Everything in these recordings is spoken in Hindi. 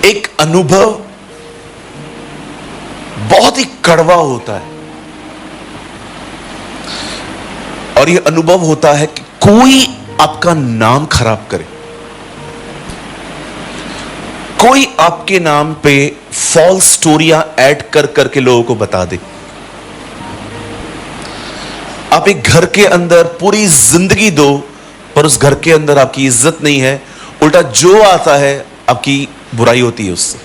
एक अनुभव बहुत ही कड़वा होता है, और यह अनुभव होता है कि कोई आपका नाम खराब करे, कोई आपके नाम पे फॉल्स स्टोरियां ऐड कर करके लोगों को बता दे। आप एक घर के अंदर पूरी जिंदगी दो, पर उस घर के अंदर आपकी इज्जत नहीं है, उल्टा जो आता है आपकी बुराई होती है उससे।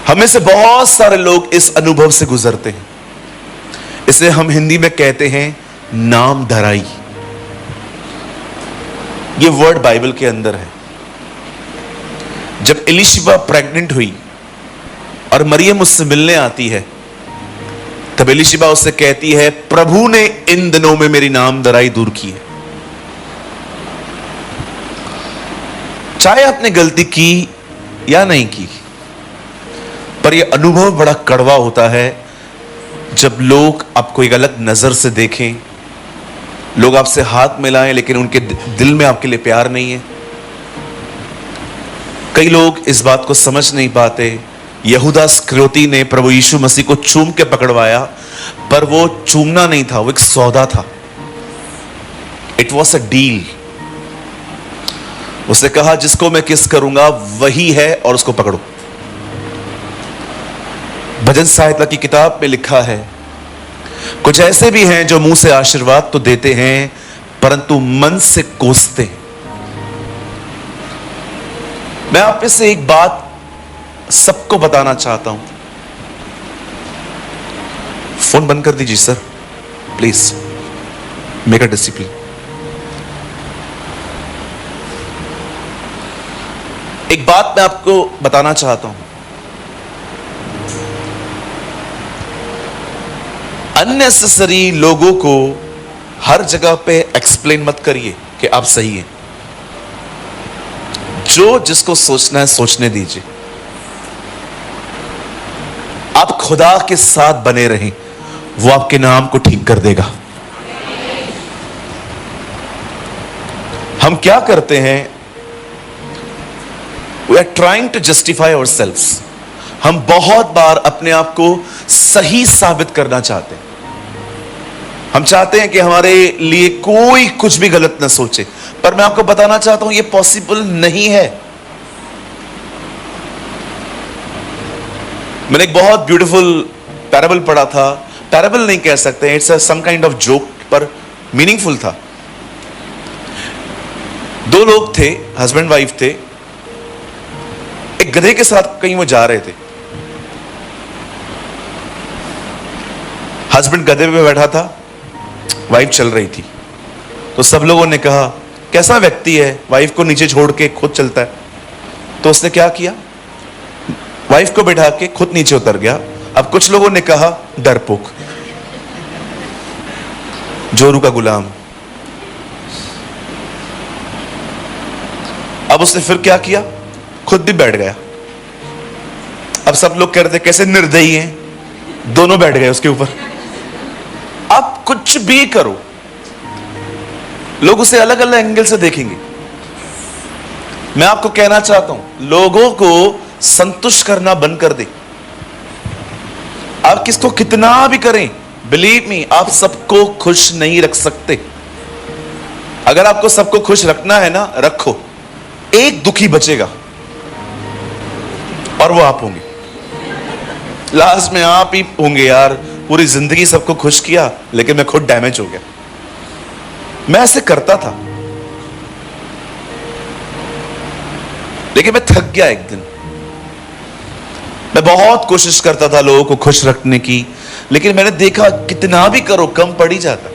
हमें से बहुत सारे लोग इस अनुभव से गुजरते हैं। इसे हम हिंदी में कहते हैं नाम धराई। ये वर्ड बाइबल के अंदर है। जब एलिशिबा प्रेग्नेंट हुई और मरियम उससे मिलने आती है, तब एलिशिबा उससे कहती है, प्रभु ने इन दिनों में मेरी नाम धराई दूर की है। चाहे आपने गलती की या नहीं की, पर यह अनुभव बड़ा कड़वा होता है जब लोग आपको एक अलग नजर से देखें, लोग आपसे हाथ मिलाएं लेकिन उनके दिल में आपके लिए प्यार नहीं है। कई लोग इस बात को समझ नहीं पाते। यहूदा इस्करियोती ने प्रभु यीशु मसीह को चूम के पकड़वाया, पर वो चूमना नहीं था, वो एक सौदा था। It was a deal. उसने कहा जिसको मैं किस करूंगा वही है, और उसको पकड़ो। भजन संहिता की किताब में लिखा है, कुछ ऐसे भी हैं जो मुंह से आशीर्वाद तो देते हैं परंतु मन से कोसते हैं। मैं आप में से एक बात सबको बताना चाहता हूं। फोन बंद कर दीजिए sir, please make a discipline. एक बात मैं आपको बताना चाहता हूं। अननेसेसरी लोगों को हर जगह पे एक्सप्लेन मत करिए कि आप सही हैं। जो जिसको सोचना है सोचने दीजिए। आप खुदा के साथ बने रहें, वो आपके नाम को ठीक कर देगा। हम क्या करते हैं? We are trying to justify ourselves. हम बहुत बार अपने आप को सही साबित करना चाहते हैं। हम चाहते हैं कि हमारे लिए कोई कुछ भी गलत ना सोचे, पर मैं आपको बताना चाहता हूं यह पॉसिबल नहीं है। मैंने एक बहुत ब्यूटीफुल पैराबल पढ़ा था। पैराबल नहीं कह सकते, it's some kind of joke, पर मीनिंगफुल था। दो लोग थे, हस्बैंड वाइफ थे। एक गधे के साथ कहीं वो जा रहे थे। हस्बैंड गधे पे बैठा था, वाइफ चल रही थी। तो सब लोगों ने कहा कैसा व्यक्ति है, वाइफ को नीचे छोड़ के खुद चलता है। तो उसने क्या किया, वाइफ को बैठा के खुद नीचे उतर गया। अब कुछ लोगों ने कहा डरपोक, जोरू का गुलाम। अब उसने फिर क्या किया, खुद भी बैठ गया। अब सब लोग कह रहे थे कैसे निर्दयी हैं, दोनों बैठ गए उसके ऊपर। आप कुछ भी करो, लोग उसे अलग अलग एंगल से देखेंगे। मैं आपको कहना चाहता हूं, लोगों को संतुष्ट करना बंद कर दे। आप किसको कितना भी करें, बिलीव मी, आप सबको खुश नहीं रख सकते। अगर आपको सबको खुश रखना है ना, रखो। एक दुखी बचेगा और वो आप होंगे। लास्ट में आप ही होंगे। यार पूरी जिंदगी सबको खुश किया, लेकिन मैं खुद डैमेज हो गया। मैं ऐसे करता था, लेकिन मैं थक गया एक दिन। मैं बहुत कोशिश करता था लोगों को खुश रखने की, लेकिन मैंने देखा कितना भी करो कम पड़ ही जाता।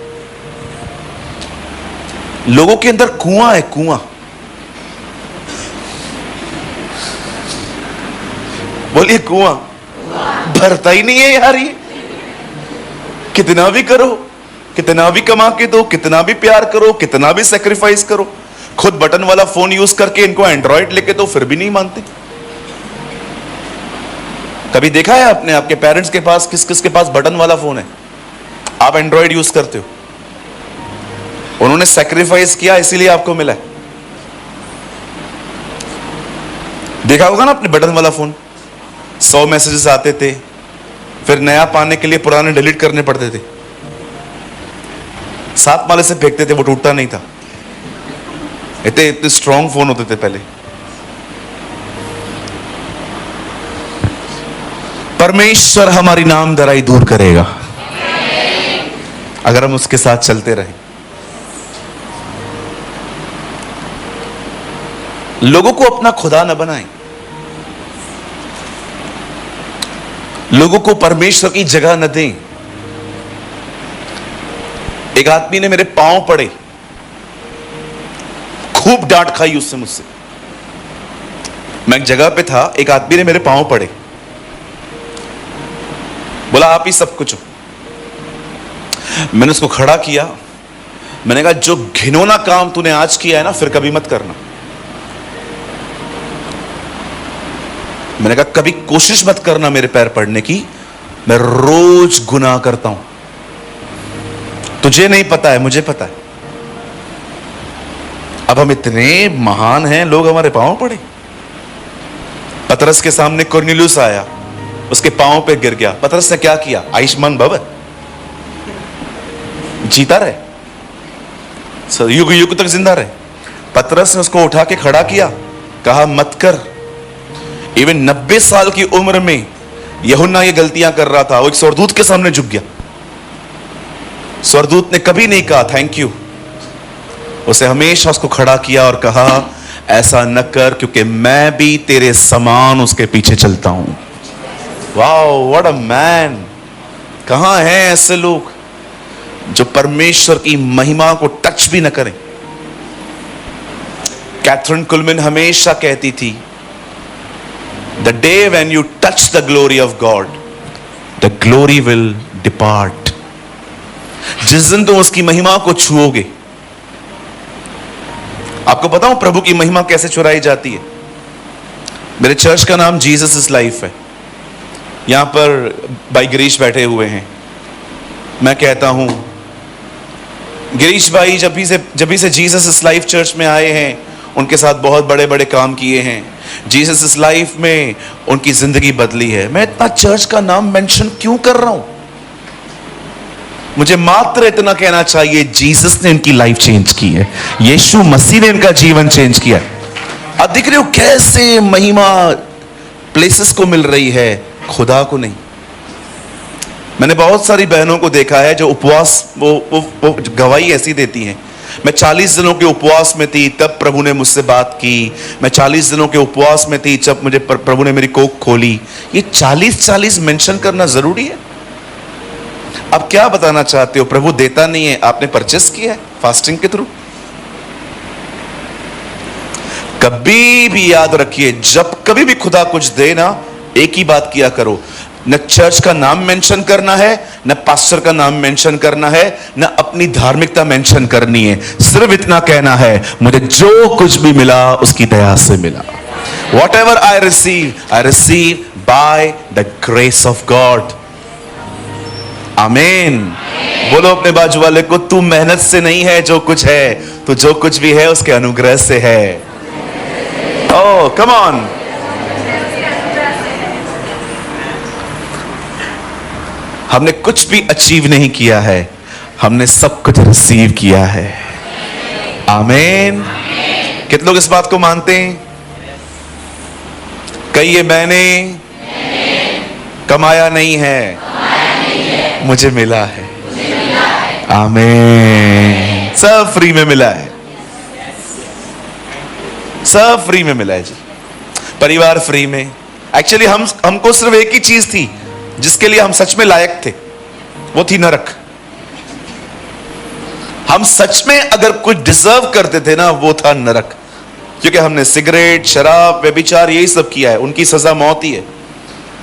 लोगों के अंदर कुआं है, कुआं। बोलिए कुआं। भरता ही नहीं है यार। ये कितना भी करो, कितना भी कमा के दो, कितना भी प्यार करो, कितना भी सेक्रीफाइस करो, खुद बटन वाला फोन यूज करके इनको एंड्रॉइड लेके दो, फिर भी नहीं मानते। कभी देखा है आपने आपके पेरेंट्स के पास किस किस के पास बटन वाला फोन है? आप एंड्रॉइड यूज करते हो। उन्होंने सेक्रीफाइस किया, इसीलिए आपको मिला है। देखा होगा ना आपने बटन वाला फोन, 100 मैसेजेस आते थे, फिर नया पाने के लिए पुराने डिलीट करने पड़ते थे, 7 माले से फेंकते थे, वो टूटता नहीं था। इतने इतने स्ट्रॉन्ग फोन होते थे पहले। परमेश्वर हमारी नामधराई दूर करेगा अगर हम उसके साथ चलते रहें। लोगों को अपना खुदा न बनाएं, लोगों को परमेश्वर की जगह न दें। एक आदमी ने मेरे पांव पड़े, खूब डांट खाई उससे मुझसे। मैं एक जगह पे था, एक आदमी ने मेरे पांव पड़े, बोला आप ही सब कुछ हो। मैंने उसको खड़ा किया, मैंने कहा जो घिनौना काम तूने आज किया है ना, फिर कभी मत करना। मैंने कहा कभी कोशिश मत करना मेरे पैर पड़ने की, मैं रोज गुनाह करता हूं। तुझे नहीं पता है, मुझे पता है। अब हम इतने महान हैं, लोग हमारे पांव पड़े। पतरस के सामने कुरनेलियुस आया, उसके पांव पे गिर गया। पतरस ने क्या किया? आयुष्मान भव, जीता रहे, युग युग तक जिंदा रहे। पतरस ने उसको उठा के खड़ा किया, कहा मत कर। इवन 90 साल की उम्र में यूहन्ना ये गलतियां कर रहा था, वो एक स्वर्गदूत के सामने झुक गया। स्वर्गदूत ने कभी नहीं कहा थैंक यू, उसे हमेशा उसको खड़ा किया और कहा ऐसा न कर, क्योंकि मैं भी तेरे समान उसके पीछे चलता हूं। Wow, what a man. कहां हैं ऐसे लोग जो परमेश्वर की महिमा को टच भी न करें? कैथरीन कुलमैन हमेशा कहती थी, The day when you touch the glory of God, the glory will depart. जिस दिन तुम उसकी महिमा को छुओगे, आपको पता हूं प्रभु की महिमा कैसे चुराई जाती है। मेरे चर्च का नाम जीसस इज लाइफ है। यहां पर भाई गिरीश बैठे हुए हैं। मैं कहता हूं गिरीश भाई जब भी से जीसस इज लाइफ चर्च में आए हैं, उनके साथ बहुत बड़े बड़े काम किए हैं। जीसस इस लाइफ में उनकी जिंदगी बदली है। मैं इतना चर्च का नाम मेंशन क्यों कर रहा हूं? मुझे मात्र इतना कहना चाहिए, जीसस ने इनकी लाइफ चेंज की है, यीशु मसीह ने इनका जीवन चेंज किया है। अब दिख रहे हो कैसे महिमा प्लेसेस को मिल रही है, खुदा को नहीं। मैंने बहुत सारी बहनों को देखा है जो उपवास वो गवाही ऐसी देती हैं, मैं 40 दिनों के उपवास में थी तब प्रभु ने मुझसे बात की, मैं 40 दिनों के उपवास में थी जब मुझे प्रभु ने मेरी कोख खोली। ये 40 मेंशन करना जरूरी है? अब क्या बताना चाहते हो? प्रभु देता नहीं है, आपने परचेस किया है फास्टिंग के थ्रू। कभी भी याद रखिए, जब कभी भी खुदा कुछ दे ना, एक ही बात किया करो, न चर्च का नाम मेंशन करना है, न पास्टर का नाम मेंशन करना है, न अपनी धार्मिकता मेंशन करनी है। सिर्फ इतना कहना है, मुझे जो कुछ भी मिला उसकी दया से मिला। Whatever I receive by the grace of God. आमीन। बोलो अपने बाजू वाले को, तू मेहनत से नहीं है जो कुछ है, तो जो कुछ भी है उसके अनुग्रह से है। ओह कम ऑन। हमने कुछ भी अचीव नहीं किया है, हमने सब कुछ रिसीव किया है। आमीन। कितने लोग इस बात को मानते हैं? कहिए मैंने कमाया नहीं है, मुझे मिला है। आमीन। सब फ्री में मिला है, सब फ्री में मिला है जी। परिवार फ्री में। एक्चुअली हमको सिर्फ एक ही चीज थी जिसके लिए हम सच में लायक थे, वो थी नरक। हम सच में अगर कुछ डिजर्व करते थे ना, वो था नरक, क्योंकि हमने सिगरेट, शराब, व्यभिचार यही सब किया है। उनकी सजा मौत ही है।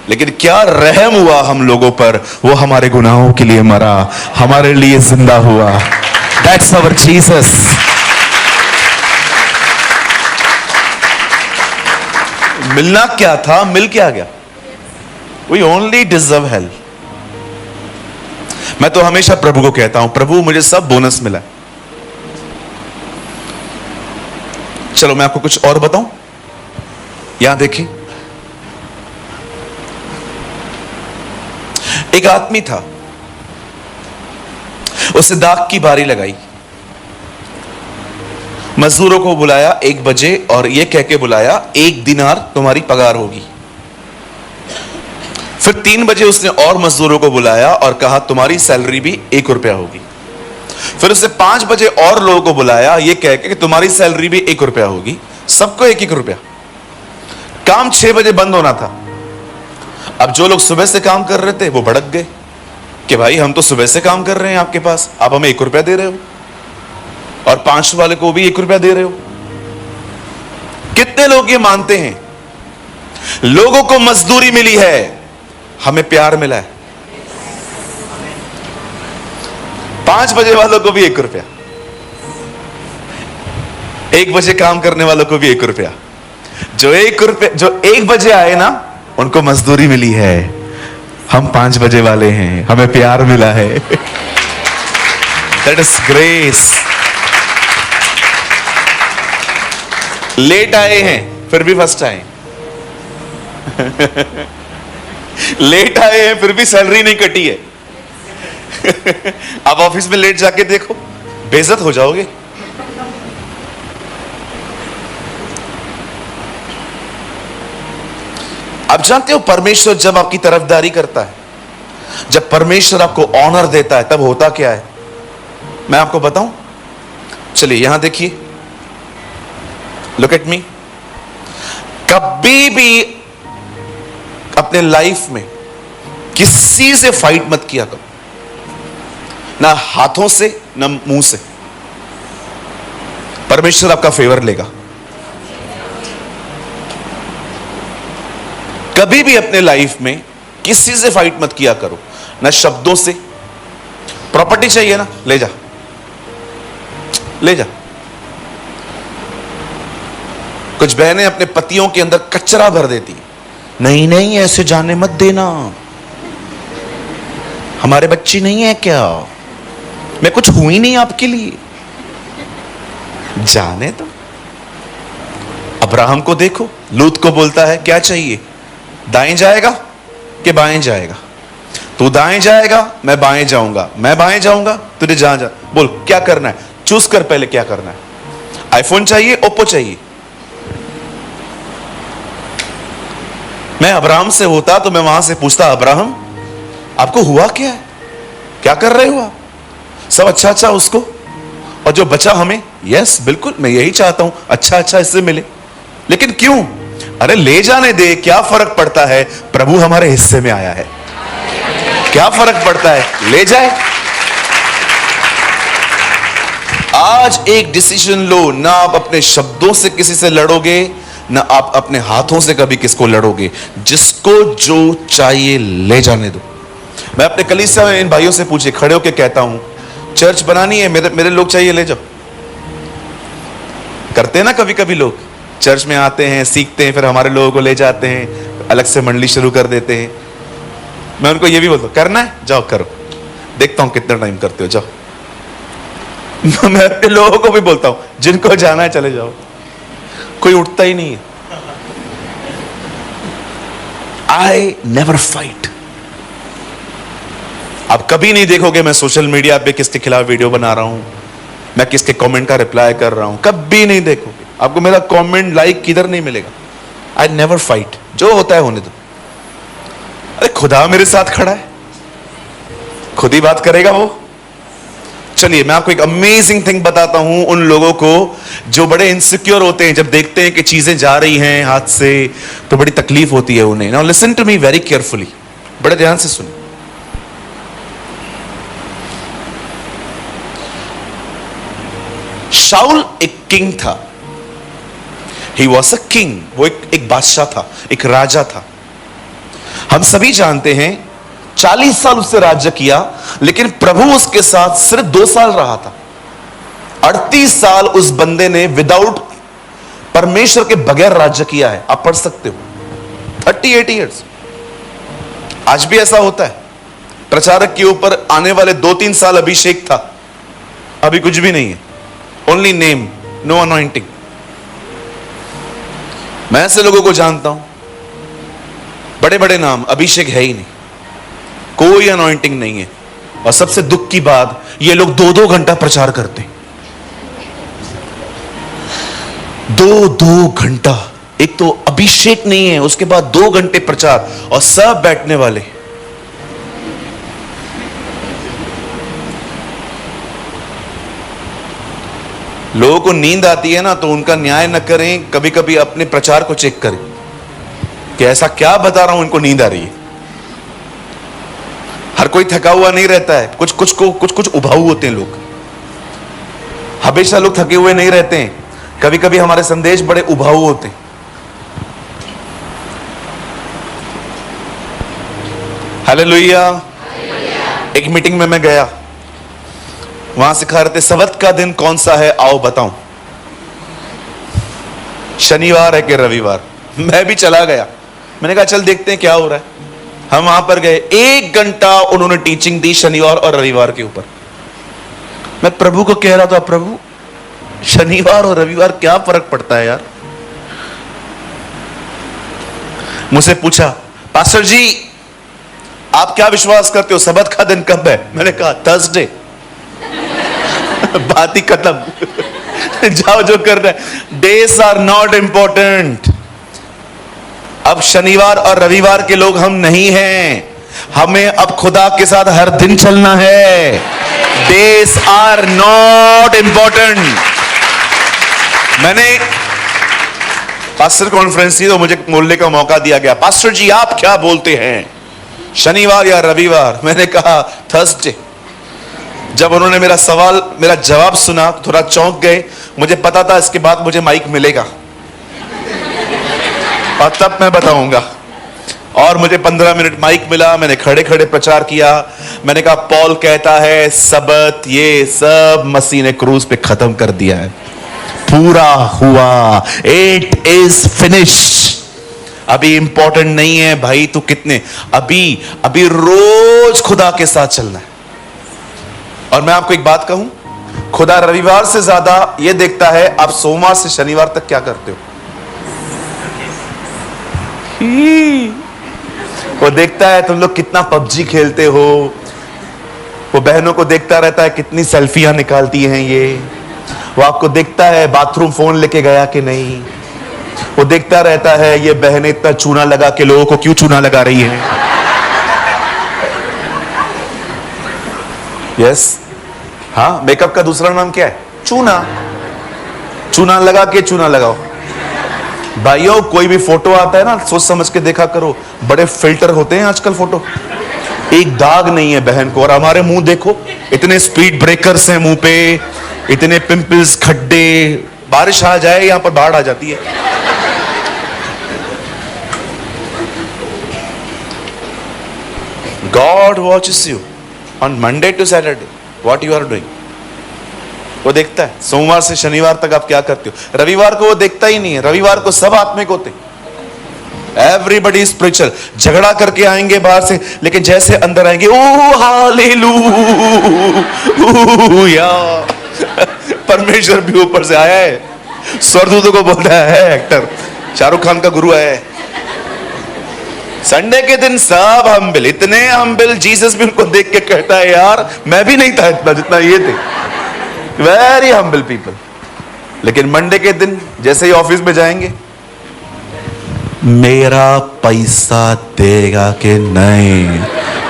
लेकिन क्या रहम हुआ हम लोगों पर, वो हमारे गुनाहों के लिए मरा, हमारे लिए जिंदा हुआ। That's our Jesus. मिलना क्या था, मिल क्या गया? We only deserve hell. मैं तो हमेशा प्रभु को कहता हूं, प्रभु मुझे सब बोनस मिला। चलो मैं आपको कुछ और बताऊं। यहां देखिए, एक आदमी था, उसे दाग की बारी लगाई, मजदूरों को बुलाया 1 बजे और यह कह के बुलाया 1 दिनार तुम्हारी पगार होगी। फिर 3 बजे उसने और मजदूरों को बुलाया और कहा तुम्हारी सैलरी भी 1 रुपया होगी। फिर उसने 5 बजे और लोगों को बुलाया यह कह के कि तुम्हारी सैलरी भी 1 रुपया होगी, सबको 1-1 रुपया। काम 6 बजे बंद होना था। अब जो लोग सुबह से काम कर रहे थे वो भड़क गए कि भाई हम तो सुबह से काम कर रहे हैं आपके पास, आप हमें 1 रुपया दे रहे हो और 5 वाले को भी 1 रुपया दे रहे हो। कितने लोग ये मानते हैं? लोगों को मजदूरी मिली है, हमें प्यार मिला है। 5 बजे वालों को भी 1 रुपया, 1 बजे काम करने वालों को भी 1 रुपया। जो 1 बजे आए ना उनको मजदूरी मिली है। हम 5 बजे वाले हैं, हमें प्यार मिला है। That is grace. लेट आए हैं फिर भी फर्स्ट आए। लेट आए हैं फिर भी सैलरी नहीं कटी है। आप ऑफिस में लेट जाके देखो, बेइज्जत हो जाओगे। आप जानते हो परमेश्वर जब आपकी तरफदारी करता है, जब परमेश्वर आपको ऑनर देता है, तब होता क्या है मैं आपको बताऊं। चलिए यहां देखिए, लुक एट मी। कभी भी अपने लाइफ में किसी से फाइट मत किया करो, ना हाथों से ना मुंह से। परमेश्वर आपका फेवर लेगा। कभी भी अपने लाइफ में किसी से फाइट मत किया करो, ना शब्दों से। प्रॉपर्टी चाहिए ना, ले जा ले जा। कुछ बहनें अपने पतियों के अंदर कचरा भर देती, नहीं नहीं ऐसे जाने मत देना, हमारे बच्ची नहीं है क्या, मैं कुछ हुई नहीं आपके लिए, जाने दो। अब्राहम को देखो, लूत को बोलता है क्या चाहिए, दाएं जाएगा कि बाएं जाएगा? तू दाएं जाएगा, मैं बाएं जाऊंगा, मैं बाएं जाऊंगा, तुझे जहां जा बोल क्या करना है, चूज कर पहले क्या करना है। आईफोन चाहिए, ओप्पो चाहिए? मैं अब्राहम से होता तो मैं वहां से पूछता, अब्राहम आपको हुआ क्या है, क्या कर रहे हो आप? सब अच्छा अच्छा उसको, और जो बचा हमें, यस बिल्कुल मैं यही चाहता हूं, अच्छा अच्छा इससे मिले। लेकिन क्यों? अरे ले जाने दे, क्या फर्क पड़ता है, प्रभु हमारे हिस्से में आया है, क्या फर्क पड़ता है, ले जाए। आज एक डिसीजन लो, ना आप अपने शब्दों से किसी से लड़ोगे, ना आप अपने हाथों से कभी किसको लड़ोगे। जिसको जो चाहिए ले जाने दो। मैं अपने कलीसिया में इन भाइयों से पूछे, खड़े होकर कहता हूं, चर्च बनानी है, मेरे लोग चाहिए ले जाओ। करते हैं ना कभी कभी लोग, चर्च में आते हैं, सीखते हैं, फिर हमारे लोगों को ले जाते हैं, अलग से मंडली शुरू कर देते हैं। मैं उनको ये भी बोलता हूं, करना है जाओ करो, देखता हूं कितना टाइम करते हो, जाओ। मैं अपने लोगों को भी बोलता हूं, जिनको जाना है चले जाओ, कोई उठता ही नहीं है। I never fight. आप कभी नहीं देखोगे मैं सोशल मीडिया पे किसके खिलाफ वीडियो बना रहा हूं, मैं किसके कमेंट का रिप्लाई कर रहा हूं, कभी नहीं देखोगे। आपको मेरा कमेंट लाइक किधर नहीं मिलेगा। आई नेवर फाइट, जो होता है होने दो। अरे खुदा मेरे साथ खड़ा है, खुद ही बात करेगा वो। चलिए मैं आपको एक अमेजिंग थिंग बताता हूं उन लोगों को जो बड़े इनसिक्योर होते हैं, जब देखते हैं कि चीजें जा रही हैं हाथ से तो बड़ी तकलीफ होती है उन्हें। Now listen to me very carefully, बड़े ध्यान से सुनिए। शाऊल एक किंग था, ही वॉज अ किंग, वो एक बादशाह था, एक राजा था। हम सभी जानते हैं 40 साल उससे राज्य किया, लेकिन प्रभु उसके साथ सिर्फ 2 साल रहा था। 38 साल उस बंदे ने विदाउट परमेश्वर के बगैर राज्य किया है। आप पढ़ सकते हो, 38 ईयर्स। आज भी ऐसा होता है, प्रचारक के ऊपर आने वाले 2-3 साल अभिषेक था, अभी कुछ भी नहीं है, ओनली नेम, नो अनॉइंटिंग। मैं ऐसे लोगों को जानता हूं, बड़े बड़े नाम, अभिषेक है ही नहीं, कोई अनॉइंटिंग नहीं है, और सबसे दुख की बात, ये लोग 2-2 घंटा प्रचार करते हैं। 2-2 घंटा, एक तो अभिषेक नहीं है, उसके बाद 2 घंटे प्रचार, और सब बैठने वाले। लोगों को नींद आती है ना, तो उनका न्याय न करें, कभी कभी अपने प्रचार को चेक करें कि ऐसा क्या बता रहा हूं इनको नींद आ रही है। हर कोई थका हुआ नहीं रहता है, कुछ कुछ उबाऊ होते हैं लोग, हमेशा लोग थके हुए नहीं रहते हैं, कभी कभी हमारे संदेश बड़े उबाऊ होते हैं। हालेलुया। एक मीटिंग में मैं गया, वहां सिखा रहे थे सब्त का दिन कौन सा है, आओ बताऊं, शनिवार है कि रविवार। मैं भी चला गया, मैंने कहा चल देखते हैं क्या हो रहा है। हम वहां पर गए, 1 घंटा उन्होंने टीचिंग दी शनिवार और रविवार के ऊपर। मैं प्रभु को कह रहा था, प्रभु शनिवार और रविवार क्या फर्क पड़ता है यार। मुझसे पूछा, पास्टर जी आप क्या विश्वास करते हो, सब्त का दिन कब है? मैंने कहा थर्सडे। बात ही खत्म। जाओ जो कर रहे हैं, डेज आर नॉट इंपॉर्टेंट। अब शनिवार और रविवार के लोग हम नहीं हैं, हमें अब खुदा के साथ हर दिन चलना है। Days are not important. मैंने पास्टर कॉन्फ्रेंस थी तो मुझे बोलने का मौका दिया गया, पास्टर जी आप क्या बोलते हैं, शनिवार या रविवार? मैंने कहा थर्सडे। जब उन्होंने मेरा जवाब सुना थोड़ा चौंक गए, मुझे पता था इसके बाद मुझे माइक मिलेगा और तब मैं बताऊंगा। और मुझे 15 मिनट माइक मिला, मैंने खड़े खड़े प्रचार किया। मैंने कहा पॉल कहता है सब्त ये सब मसीह ने क्रूज पे खत्म कर दिया है, पूरा हुआ, इट इज फिनिश्ड। अभी इंपॉर्टेंट नहीं है भाई तू कितने, अभी रोज खुदा के साथ चलना है। और मैं आपको एक बात कहूं, खुदा रविवार से ज्यादा यह देखता है आप सोमवार से शनिवार तक क्या करते हो। वो देखता है तुम लोग कितना पबजी खेलते हो, वो बहनों को देखता रहता है कितनी सेल्फियां निकालती हैं ये, वो आपको देखता है बाथरूम फोन लेके गया कि नहीं, वो देखता रहता है ये बहनें इतना चूना लगा के लोगों को क्यों चूना लगा रही हैं। यस, हाँ, मेकअप का दूसरा नाम क्या है? चूना। चूना लगा के चूना लगाओ। भाइयों कोई भी फोटो आता है ना, सोच समझ के देखा करो, बड़े फिल्टर होते हैं आजकल फोटो, एक दाग नहीं है बहन को। और हमारे मुंह देखो, इतने स्पीड ब्रेकर्स हैं मुंह पे, इतने पिंपल्स, खड्डे, बारिश आ जाए यहां पर बाढ़ आ जाती है। God watches you on Monday to Saturday, what you are doing. वो देखता है सोमवार से शनिवार तक आप क्या करते हो। रविवार को वो देखता ही नहीं है, रविवार को सब आत्मिक होते, एवरीबडी स्पिरिचुअल। झगड़ा करके आएंगे बाहर से, लेकिन जैसे अंदर आएंगे ओ हालेलुया, परमेश्वर भी ऊपर से आया है, स्वर्गदूतों को बोल रहा है, एक्टर शाहरुख खान का गुरु है। संडे के दिन सब हम्बिल, इतने हम्बिल, जीसस भी उनको देख के कहता है यार मैं भी नहीं था इतना जितना ये थे, वेरी हम्बिल पीपल। लेकिन मंडे के दिन जैसे ही ऑफिस में जाएंगे, मेरा पैसा देगा कि नहीं,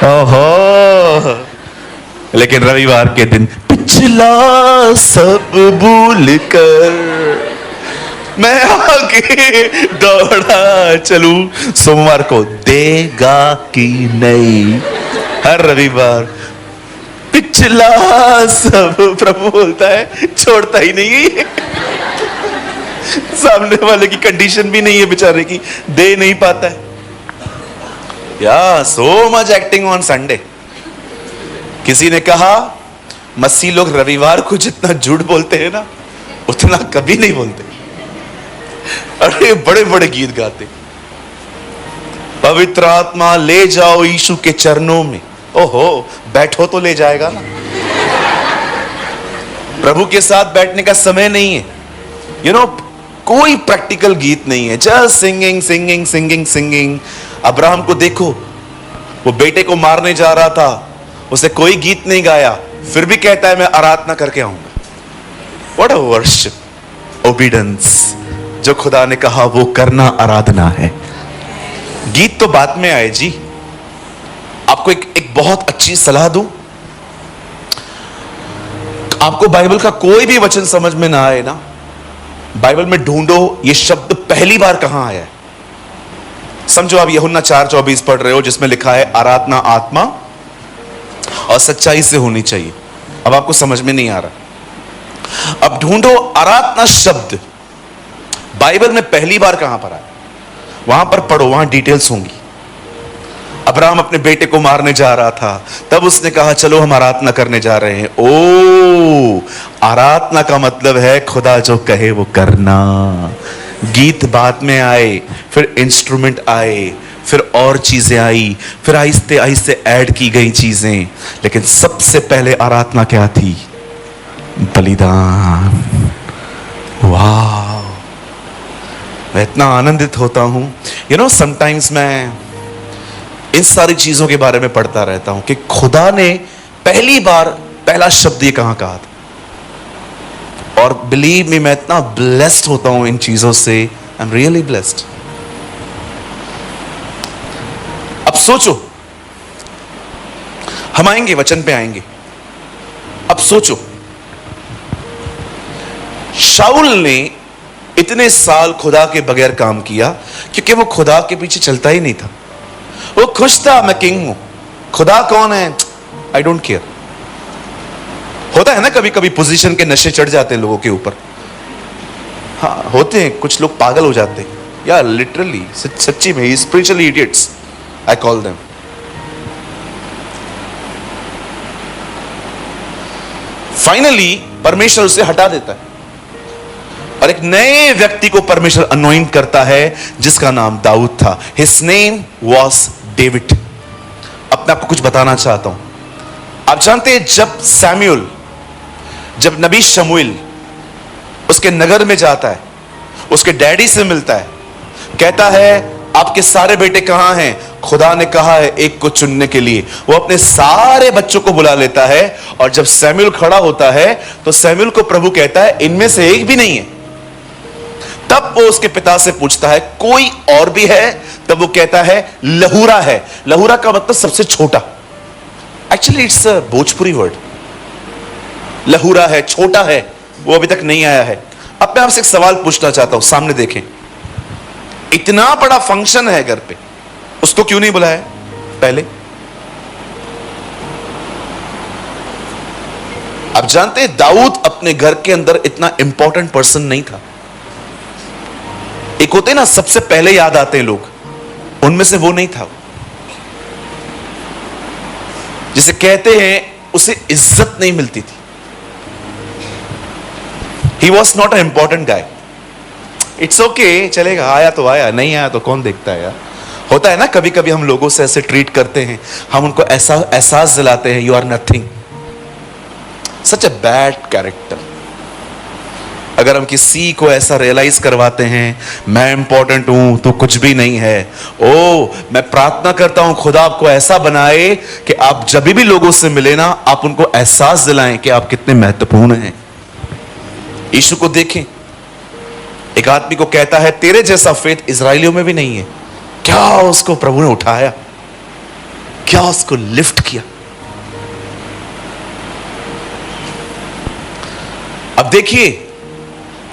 ओहो। लेकिन रविवार के दिन पिछला सब भूल कर मैं आगे दौड़ा चलूं, सोमवार को देगा कि नहीं। हर रविवार पिछला सब, प्रभु बोलता है छोड़ता ही नहीं है। सामने वाले की कंडीशन भी नहीं है बेचारे की, दे नहीं पाता है। या so much acting on Sunday. किसी ने कहा मसीह लोग रविवार को जितना झूठ बोलते हैं ना, उतना कभी नहीं बोलते। अरे बड़े बड़े गीत गाते, पवित्र आत्मा ले जाओ यीशु के चरणों में। ओहो, बैठो तो ले जाएगा ना। प्रभु के साथ बैठने का समय नहीं है। कोई प्रैक्टिकल गीत नहीं है, just singing singing singing singing. Abraham को देखो, वो बेटे को मारने जा रहा था, उसे कोई गीत नहीं गाया, फिर भी कहता है मैं आराधना करके आऊंगा। What a worship, obedience. जो खुदा ने कहा वो करना आराधना है। गीत तो बाद में आए जी। आपको एक बहुत अच्छी सलाह दूं, आपको बाइबल का कोई भी वचन समझ में ना आए ना, बाइबल में ढूंढो ये शब्द पहली बार कहां आया है। समझो आप यूहन्ना 4:24 पढ़ रहे हो, जिसमें लिखा है आराधना आत्मा और सच्चाई से होनी चाहिए। अब आपको समझ में नहीं आ रहा, अब ढूंढो आराधना शब्द बाइबल में पहली बार कहां पर आया, वहां पर पढ़ो, वहां डिटेल्स होंगी। अब्राहम अपने बेटे को मारने जा रहा था, तब उसने कहा चलो हम आराधना करने जा रहे हैं। ओ, आराधना का मतलब है खुदा जो कहे वो करना। गीत बाद में आए, फिर इंस्ट्रूमेंट आए, फिर और चीजें आई, फिर आहिस्ते आहिस्ते ऐड की गई चीजें, लेकिन सबसे पहले आराधना क्या थी? बलिदान। वाह, मैं इतना आनंदित होता हूं। यू नो, समटाइम्स मैं इन सारी चीजों के बारे में पढ़ता रहता हूं कि खुदा ने पहली बार पहला शब्द ये कहां कहा था। और बिलीव मी, मैं इतना ब्लेस्ड होता हूं इन चीजों से। I am really blessed. अब सोचो, हम आएंगे, वचन पे आएंगे। अब सोचो, शाऊल ने इतने साल खुदा के बगैर काम किया क्योंकि वो खुदा के पीछे चलता ही नहीं था। वो खुश था, मैं किंग हूं, खुदा कौन है, आई डोंट केयर। होता है ना कभी कभी पोजीशन के नशे चढ़ जाते हैं लोगों के ऊपर। हाँ, होते हैं, कुछ लोग पागल हो जाते हैं यार, लिटरली, सच्ची में, spiritually idiots I call them. Finally परमेश्वर उसे हटा देता है और एक नए व्यक्ति को परमेश्वर अनॉइंट करता है जिसका नाम दाऊद था। His name was David. अब मैं आपको कुछ बताना चाहता हूं। आप जानते हैं, जब नबी शमूएल उसके नगर में जाता है, उसके डैडी से मिलता है, कहता है आपके सारे बेटे कहां हैं? खुदा ने कहा है एक को चुनने के लिए। वो अपने सारे बच्चों को बुला लेता है और जब शमूएल खड़ा होता है तो शमूएल को प्रभु कहता है इनमें से एक भी नहीं है। तब वो उसके पिता से पूछता है कोई और भी है? तब वो कहता है लहूरा है। लहूरा का मतलब सबसे छोटा। Actually it's a Bhojpuri word. लहूरा है, छोटा है, वो अभी तक नहीं आया है। अब मैं आपसे एक सवाल पूछना चाहता हूं, सामने देखें। इतना बड़ा फंक्शन है घर पे, उसको क्यों नहीं बुलाया पहले? आप जानते हैं दाऊद अपने घर के अंदर इतना इंपॉर्टेंट पर्सन नहीं था। एक होते ना सबसे पहले याद आते हैं लोग, उनमें से वो नहीं था। जिसे कहते हैं उसे इज्जत नहीं मिलती थी। He was not a important guy. It's okay, चलेगा, आया तो आया, नहीं आया तो कौन देखता है यार। होता है ना कभी कभी हम लोगों से ऐसे ट्रीट करते हैं, हम उनको ऐसा एहसास दिलाते हैं you are nothing. Such a bad character. अगर हम किसी को ऐसा रियलाइज करवाते हैं मैं इंपॉर्टेंट हूं, तो कुछ भी नहीं है। ओ, मैं प्रार्थना करता हूं खुदा आपको ऐसा बनाए कि आप जब भी लोगों से मिले ना, आप उनको एहसास दिलाएं कि आप कितने महत्वपूर्ण हैं। यीशु को देखें, एक आदमी को कहता है तेरे जैसा फेथ इजराइलियों में भी नहीं है। क्या उसको प्रभु ने उठाया, क्या उसको लिफ्ट किया। अब देखिए,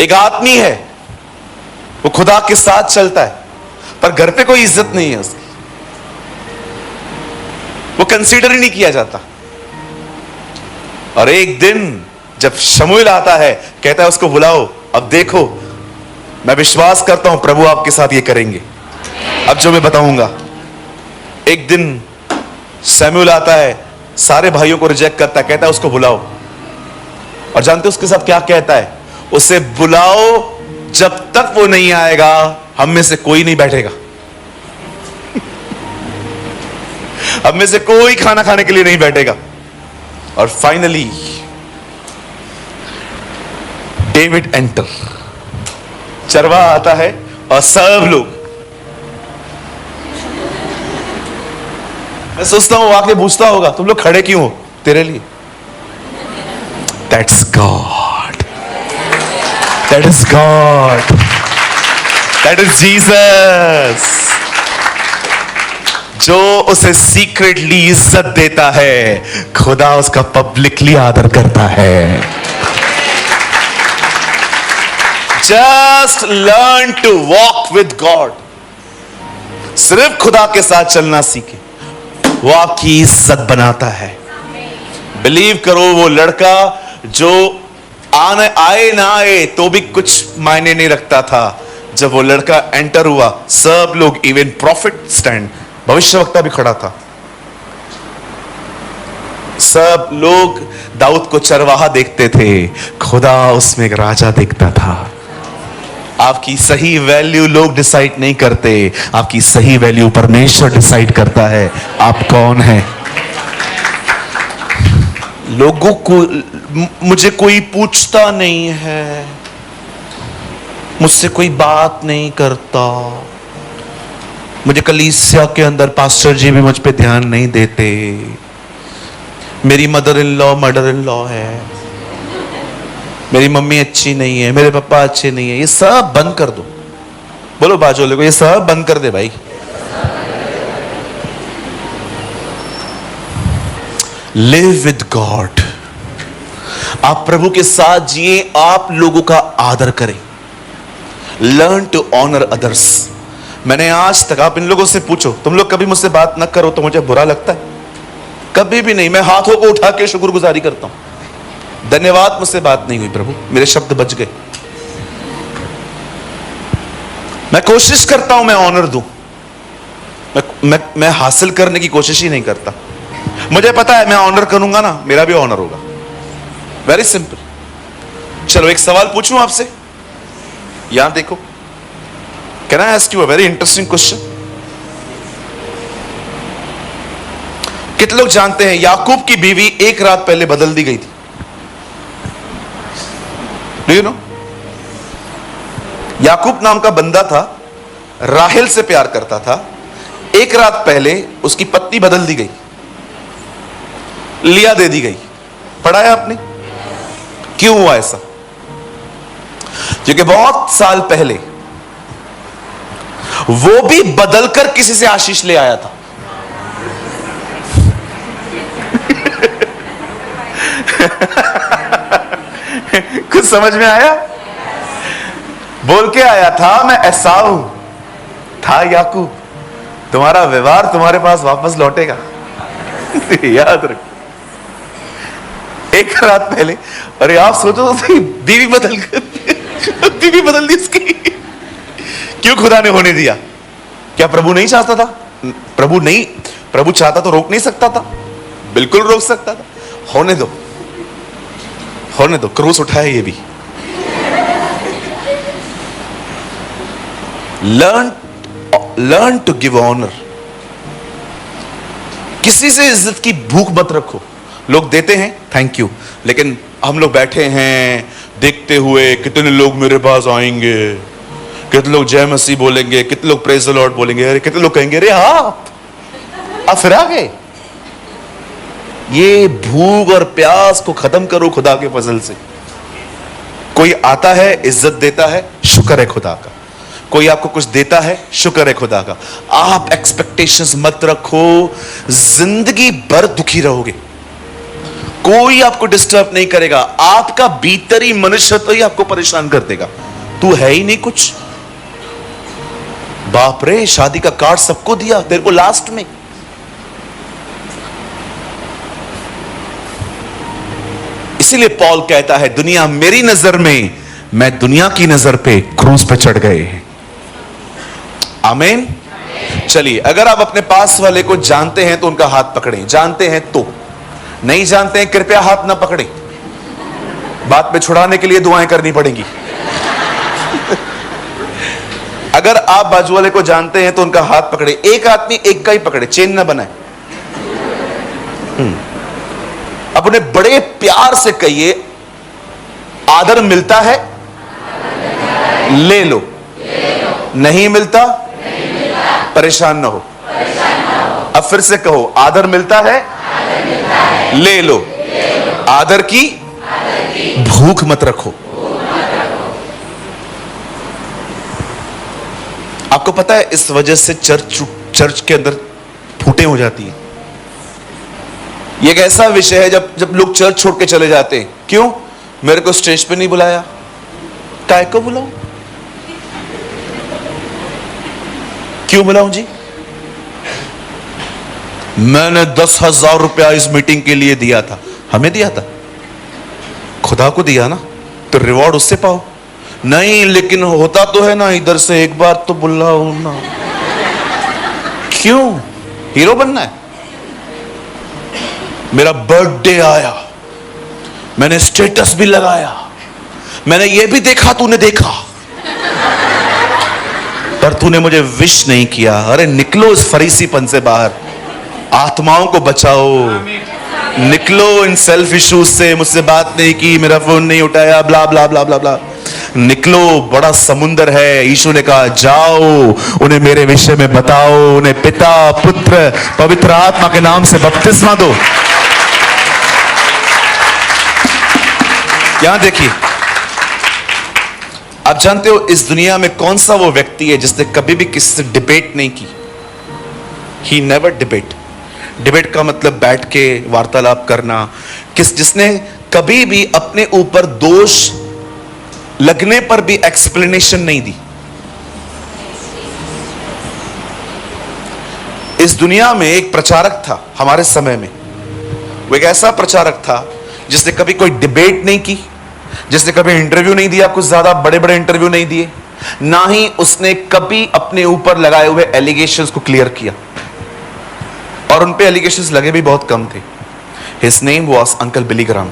एक आदमी है, वो खुदा के साथ चलता है, पर घर पे कोई इज्जत नहीं है उसकी, वो कंसीडर ही नहीं किया जाता। और एक दिन जब शमूएल आता है, कहता है उसको बुलाओ, अब देखो मैं विश्वास करता हूं प्रभु आपके साथ ये करेंगे। अब जो मैं बताऊंगा, एक दिन शमूएल आता है, सारे भाइयों को रिजेक्ट करता है, कहता है उसको बुलाओ। और जानते उसके साथ क्या कहता है? उसे बुलाओ, जब तक वो नहीं आएगा हम में से कोई नहीं बैठेगा। हम में से कोई खाना खाने के लिए नहीं बैठेगा। और फाइनली डेविड एंटर। चरवाहा आता है और सब लोग, मैं सोचता हूं वो आके पूछता होगा तुम लोग खड़े क्यों हो? तेरे लिए। That's God, that is God, that is Jesus, जो उसे सीक्रेटली इज्जत देता है, खुदा उसका पब्लिकली आदर करता है। Just learn to walk with God. सिर्फ खुदा के साथ चलना सीखे, वो आपकी इज्जत बनाता है। बिलीव करो, वो लड़का जो आए ना आए तो भी कुछ मायने नहीं रखता था, जब वो लड़का एंटर हुआ सब लोग, इवन प्रॉफिट स्टैंड, भविष्यवक्ता भी खड़ा था, सब लोग दाऊद को चरवाहा देखते थे, खुदा उसमें एक राजा देखता था। आपकी सही वैल्यू लोग डिसाइड नहीं करते, आपकी सही वैल्यू परमेश्वर डिसाइड करता है आप कौन है। लोगों को मुझे कोई पूछता नहीं है, मुझसे कोई बात नहीं करता, मुझे कलीसिया के अंदर पास्टर जी भी मुझ पे ध्यान नहीं देते, मेरी मदर इन लॉ है, मेरी मम्मी अच्छी नहीं है, मेरे पापा अच्छे नहीं है, ये सब बंद कर दो। बोलो बाजू वाले को, ये सब बंद कर दे भाई। Live with God. आप प्रभु के साथ जिए, आप लोगों का आदर करें। Learn to honour others. मैंने आज तक, आप इन लोगों से पूछो, तुम लोग कभी मुझसे बात न करो तो मुझे बुरा लगता है? कभी भी नहीं। मैं हाथों को उठा के शुक्रगुजारी करता हूं, धन्यवाद मुझसे बात नहीं हुई प्रभु, मेरे शब्द बच गए। मैं कोशिश करता हूं मैं ऑनर दूं, मैं हासिल करने की कोशिश ही नहीं करता। मुझे पता है मैं ऑनर करूंगा ना, मेरा भी ऑनर होगा। Very simple. चलो एक सवाल पूछूं आपसे, यहां देखो। Can I ask you a very interesting question? कितने लोग जानते हैं याकूब की बीवी एक रात पहले बदल दी गई थी? Do you know? याकूब नाम का बंदा था, राहेल से प्यार करता था, एक रात पहले उसकी पत्नी बदल दी गई, लिया दे दी गई। पढ़ा है आपने? क्यों हुआ ऐसा? क्योंकि बहुत साल पहले वो भी बदलकर किसी से आशीष ले आया था। कुछ समझ में आया? बोल के आया था मैं एसाऊ था याकूब, तुम्हारा व्यवहार तुम्हारे पास वापस लौटेगा। याद रख, एक रात पहले। अरे आप सोचो तो बीवी बदल दी इसकी। क्यों खुदा ने होने दिया? क्या प्रभु नहीं चाहता था? प्रभु चाहता तो रोक नहीं सकता था? बिल्कुल रोक सकता था। होने दो, क्रूस उठाए ये भी। Learn to give honour. किसी से इज्जत की भूख मत रखो। लोग देते हैं, थैंक यू, लेकिन हम लोग बैठे हैं देखते हुए कितने लोग मेरे पास आएंगे, कितने लोग जय मसीह बोलेंगे, कितने लोग प्रेज द लॉर्ड बोलेंगे, अरे कितने लोग कहेंगे अरे आप फिर आ गए। ये भूख और प्यास को खत्म करो खुदा के फजल से। कोई आता है, इज्जत देता है, शुक्र है खुदा का। कोई आपको कुछ देता है, शुक्र है खुदा का। आप एक्सपेक्टेशंस मत रखो, जिंदगी भर दुखी रहोगे। कोई आपको डिस्टर्ब नहीं करेगा, आपका भीतरी मनुष्यत्व ही आपको परेशान कर देगा। तू है ही नहीं कुछ। बाप रे, शादी का कार्ड सबको दिया, तेरे को लास्ट में। इसीलिए पॉल कहता है दुनिया मेरी नजर में, मैं दुनिया की नजर पे क्रूस पे चढ़ गए हैं। आमीन। चलिए, अगर आप अपने पास वाले को जानते हैं तो उनका हाथ पकड़ें, जानते हैं तो। नहीं जानते हैं कृपया हाथ ना पकड़ें, बात में छुड़ाने के लिए दुआएं करनी पड़ेंगी। अगर आप बाजू वाले को जानते हैं तो उनका हाथ पकड़े। एक आदमी एक का ही पकड़े, चेन ना बनाए। अपने बड़े प्यार से कहिए, आदर मिलता है ले लो, नहीं मिलता परेशान ना हो। अब फिर से कहो, आदर मिलता है ले लो, आदर की भूख मत रखो। आपको पता है इस वजह से चर्च के अंदर फूटें हो जाती हैं। ये एक ऐसा विषय है जब लोग चर्च छोड़ के चले जाते हैं। क्यों? मेरे को स्टेज पे नहीं बुलाया, काय को बुलाऊं? क्यों बुलाऊं जी? मैंने 10,000 रुपया इस मीटिंग के लिए दिया था। हमें दिया था? खुदा को दिया ना, तो रिवॉर्ड उससे पाओ। नहीं, लेकिन होता तो है ना, इधर से एक बार तो बुलाओ ना। क्यों? हीरो बनना है? मेरा बर्थडे आया, मैंने स्टेटस भी लगाया, मैंने ये भी देखा तूने देखा, पर तूने मुझे विश नहीं किया। अरे निकलो इस फरीसीपन से बाहर, आत्माओं को बचाओ। निकलो इन सेल्फ इश्यूज से, मुझसे बात नहीं की, मेरा फोन नहीं उठाया, ब्ला ब्ला ब्ला ब्ला ब्ला। निकलो, बड़ा समुंदर है। यीशु ने कहा जाओ, उन्हें मेरे विषय में बताओ, उन्हें पिता पुत्र पवित्र आत्मा के नाम से बपतिस्मा दो। यहां देखिए, आप जानते हो इस दुनिया में कौन सा वो व्यक्ति है जिसने कभी भी किसी से डिबेट नहीं की? He never debate. डिबेट का मतलब बैठ के वार्तालाप करना। जिसने कभी भी अपने ऊपर दोष लगने पर भी एक्सप्लेनेशन नहीं दी। इस दुनिया में एक प्रचारक था हमारे समय में, वो एक ऐसा प्रचारक था जिसने कभी कोई डिबेट नहीं की, जिसने कभी इंटरव्यू नहीं दिया, कुछ ज्यादा बड़े बड़े इंटरव्यू नहीं दिए, ना ही उसने कभी अपने ऊपर लगाए हुए एलिगेशंस को क्लियर किया। और उन पे एलिगेशंस लगे भी बहुत कम थे। His name was uncle Billy Graham.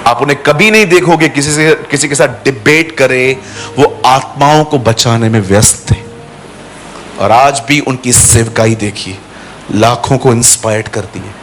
आप उन्हें कभी नहीं देखोगे किसी के साथ डिबेट करे। वो आत्माओं को बचाने में व्यस्त थे, और आज भी उनकी सेवकाई देखिए, लाखों को इंस्पायर्ड करती है।